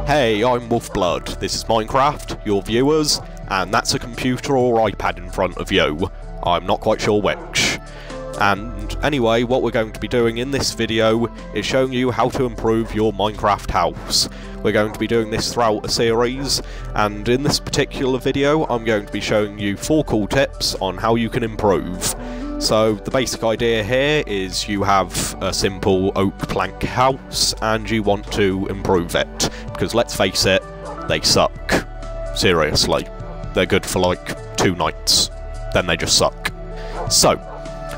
Hey, I'm Wolfblood, this is Minecraft, your viewers, and that's a computer or iPad in front of you. I'm not quite sure which. And anyway, what we're going to be doing in this video is showing you how to improve your Minecraft house. We're going to be doing this throughout a series, and in this particular video I'm going to be showing you 4 cool tips on how you can improve. So the basic idea here is you have a simple oak plank house and you want to improve it, because let's face it, they suck. Seriously. They're good for like 2 nights, then they just suck. So,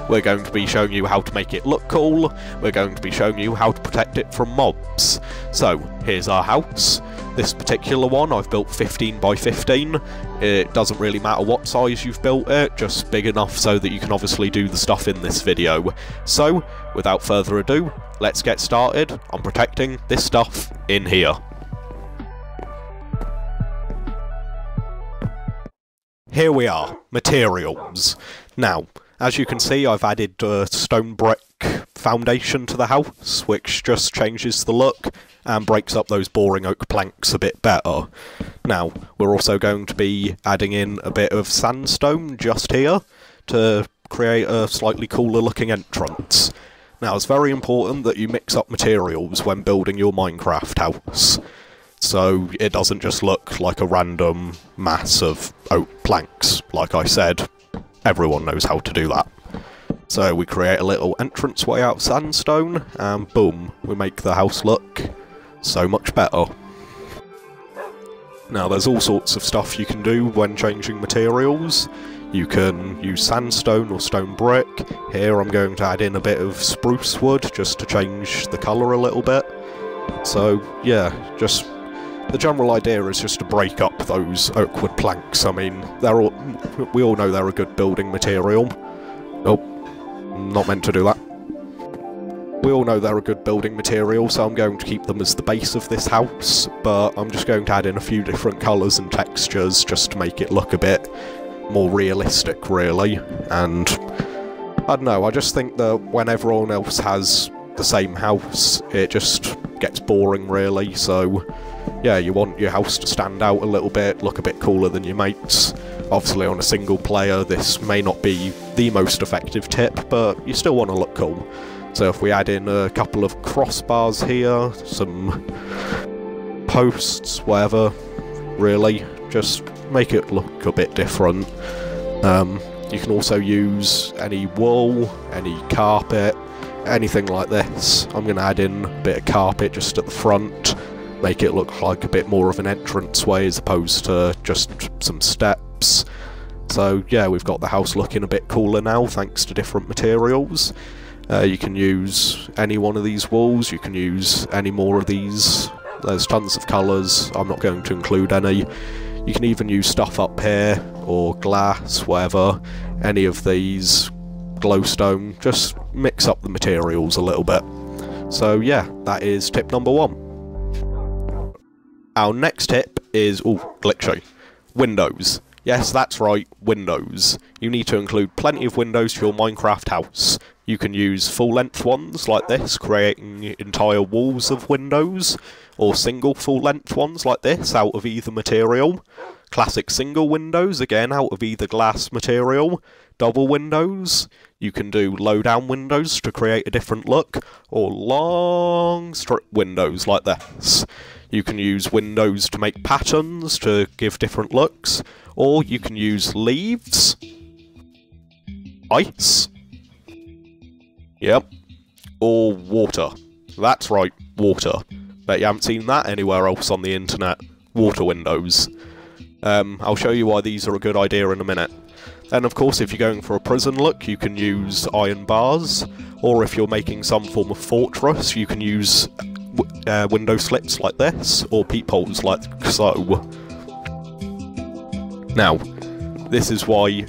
we're going to be showing you how to make it look cool, we're going to be showing you how to protect it from mobs. So, here's our house. This particular one I've built 15 by 15. It doesn't really matter what size you've built it, just big enough so that you can obviously do the stuff in this video. So, without further ado, let's get started on protecting this stuff in here. Here we are, materials. Now, as you can see, I've added a stone brick foundation to the house, which just changes the look and breaks up those boring oak planks a bit better. Now, we're also going to be adding in a bit of sandstone just here to create a slightly cooler looking entrance. Now, it's very important that you mix up materials when building your Minecraft house, so it doesn't just look like a random mass of oak planks. Like I said, everyone knows how to do that. So we create a little entranceway out of sandstone, and boom, we make the house look so much better. Now there's all sorts of stuff you can do when changing materials. You can use sandstone or stone brick. Here I'm going to add in a bit of spruce wood just to change the colour a little bit. So yeah, just the general idea is just to break up those oak wood planks. I mean, we all know they're a good building material. Oh, not meant to do that. We all know they're a good building material, so I'm going to keep them as the base of this house, but I'm just going to add in a few different colours and textures just to make it look a bit more realistic, really. And I don't know, I just think that when everyone else has the same house, it just gets boring, really. So yeah, you want your house to stand out a little bit, look a bit cooler than your mates. Obviously on a single player this may not be the most effective tip, but you still want to look cool. So if we add in a couple of crossbars here, some posts, whatever, really, just make it look a bit different. You can also use any wool, any carpet, anything like this. I'm going to add in a bit of carpet just at the front, make it look like a bit more of an entranceway as opposed to just some steps. So yeah, we've got the house looking a bit cooler now thanks to different materials. You can use any one of these walls, you can use any more of these. There's tons of colours, I'm not going to include any. You can even use stuff up here, or glass, whatever. Any of these, glowstone, just mix up the materials a little bit. So yeah, that is tip number 1. Our next tip is, glitchy, windows. Yes, that's right, windows. You need to include plenty of windows to your Minecraft house. You can use full-length ones like this, creating entire walls of windows, or single full-length ones like this, out of either material. Classic single windows, again, out of either glass material. Double windows, you can do low-down windows to create a different look, or long strip windows like this. You can use windows to make patterns to give different looks, or you can use leaves, ice, yep, or water. That's right, water. Bet you haven't seen that anywhere else on the internet. Water windows. I'll show you why these are a good idea in a minute. Then of course if you're going for a prison look you can use iron bars, or if you're making some form of fortress you can use window slits like this, or peepholes like so. Now, this is why you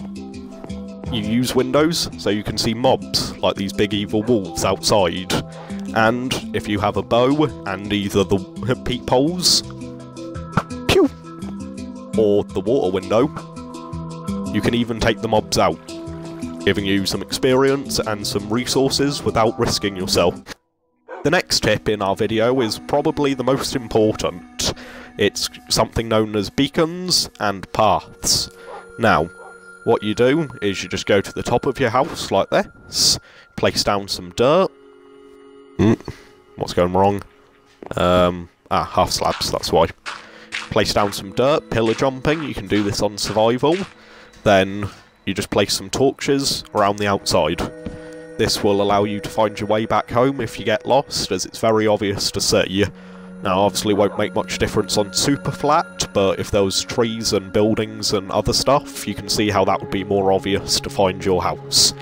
use windows, so you can see mobs, like these big evil wolves outside. And if you have a bow and either the peepholes, pew, or the water window, you can even take the mobs out, giving you some experience and some resources without risking yourself. The next tip in our video is probably the most important. it. It's something known as beacons and paths. Now, what you do is you just go to the top of your house like this, place down some dirt. What's going wrong? Half slabs, that's why. Place down some dirt, pillar jumping, you can do this on survival. Then you just place some torches around the outside. This will allow you to find your way back home if you get lost, as it's very obvious to see. Now, obviously won't make much difference on super flat, but if there was trees and buildings and other stuff, you can see how that would be more obvious to find your house.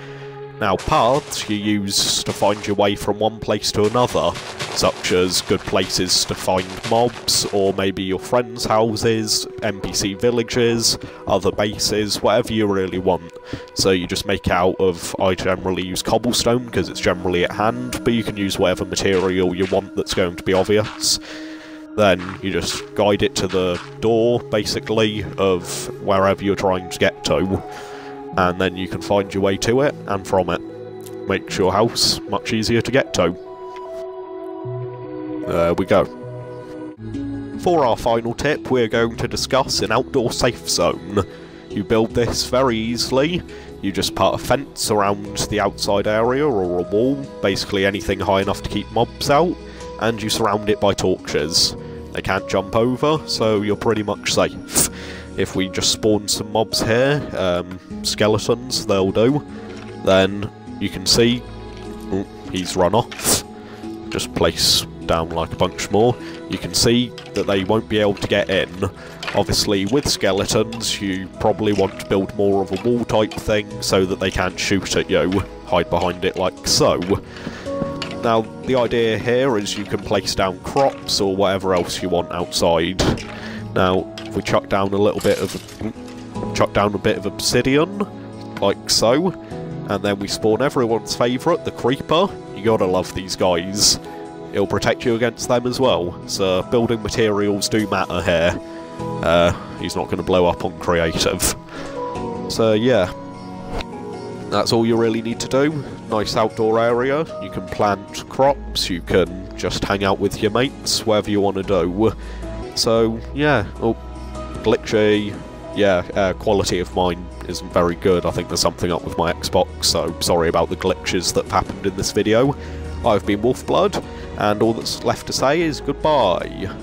Now, paths you use to find your way from one place to another, such as good places to find mobs, or maybe your friends' houses, NPC villages, other bases, whatever you really want. So you just make it out of, I generally use cobblestone because it's generally at hand, but you can use whatever material you want that's going to be obvious. Then you just guide it to the door, basically, of wherever you're trying to get to. And then you can find your way to it, and from it. Makes your house much easier to get to. There we go. For our final tip, we're going to discuss an outdoor safe zone. You build this very easily. You just put a fence around the outside area, or a wall, basically anything high enough to keep mobs out, and you surround it by torches. They can't jump over, so you're pretty much safe. If we just spawn some mobs here, skeletons, they'll do, then you can see, he's run off. Just place down like a bunch more. You can see that they won't be able to get in. Obviously, with skeletons, you probably want to build more of a wall type thing so that they can't shoot at you, hide behind it like so. Now, the idea here is you can place down crops or whatever else you want outside. Now, if we chuck down a bit of obsidian, like so, and then we spawn everyone's favourite, the creeper. You gotta love these guys. It'll protect you against them as well, so building materials do matter here. He's not going to blow up on creative. So yeah, that's all you really need to do. Nice outdoor area, you can plant crops, you can just hang out with your mates, whatever you want to do. So yeah, glitchy, yeah, quality of mine isn't very good. I think there's something up with my Xbox, so sorry about the glitches that have happened in this video. I've been Wolfblood, and all that's left to say is goodbye.